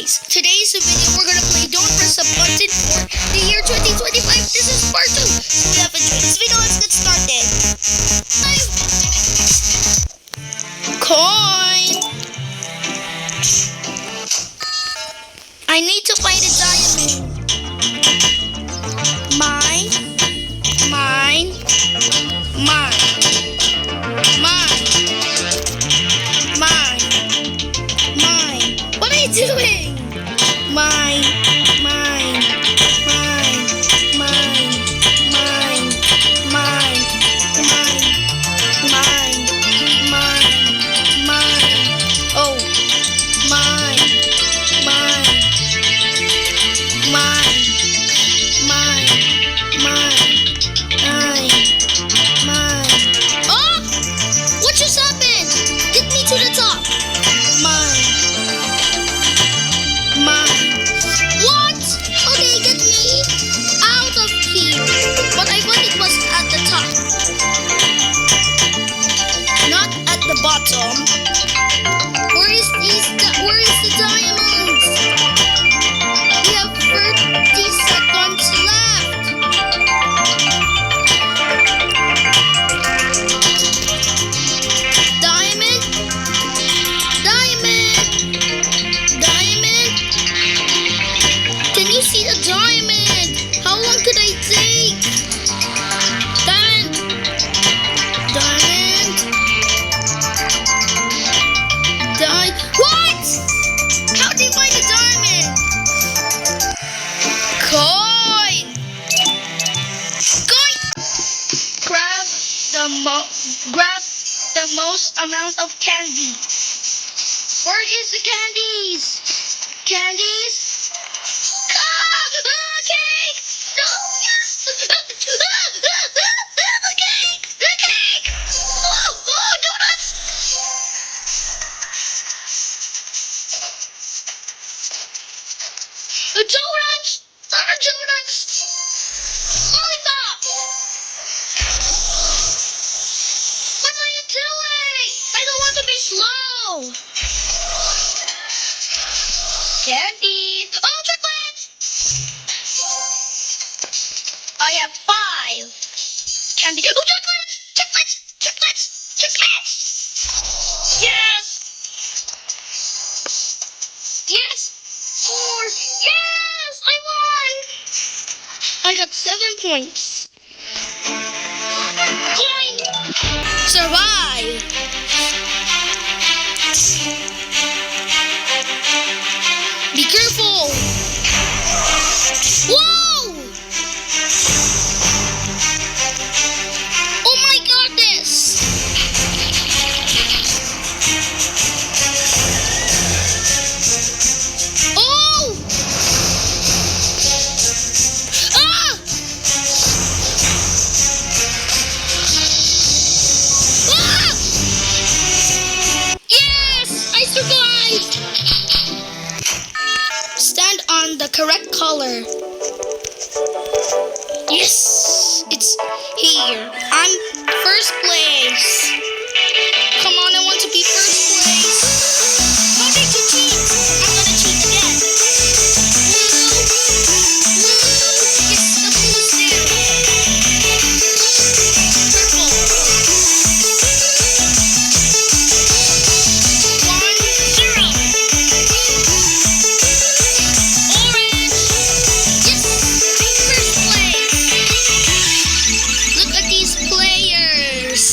guys, today's video we're gonna play Don't Press a Button for the year 2025. This is part 2. So we have enjoyed this video. Let's get started. Coin. I need to find a diamond. Mine. What are you doing? Mine. Oh, mine. Oh, what just happened? Get me to the top. Mine. What? Okay, get me out of here. But I thought it was at the top, not at the bottom. Where is the diamonds? We have 30 seconds left. Diamond. Can you see the diamond? How long could I take? Diamond. What? How do you find a diamond? Coin. Grab the most amount of candy. Where is the candies? Cake! No! The cake! Oh, donuts! The donuts! Lollipop! What are you doing? I don't want to be slow. Candy! Oh, chocolate! I have 5 candy. Oh, chocolate! Yes! 4! Yes! I won! I got 7 points. Coin! Survive! Be careful! Whoa! Oh my goodness! Oh! Ah! Ah! Yes! I survived! Stand on the correct color. Yes! It's here. I'm first place. Come on, I want to be first place. How did you cheat? I'm gonna cheat again. Blue. Yes, the blue's there. Purple. 1-0. Orange. Yes, I'm first place. Look at these players.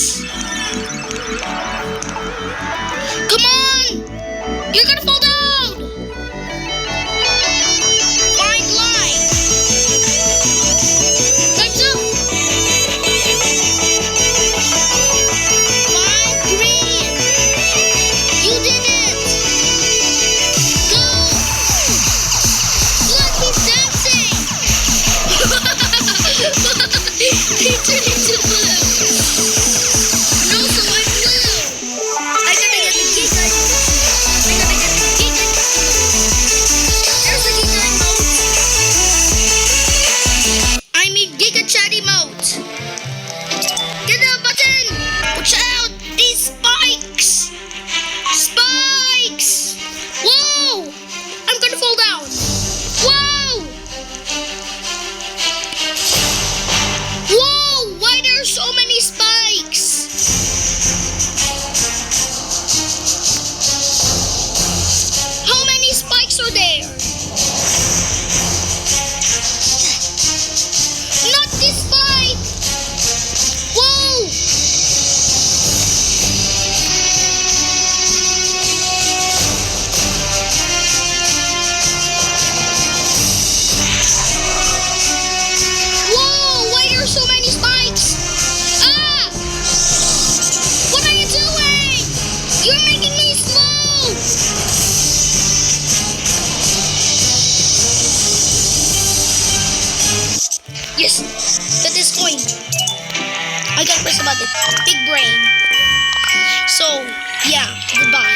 You're making me slow! Yes! That is coin. I gotta press the button. Big brain. So, yeah, goodbye.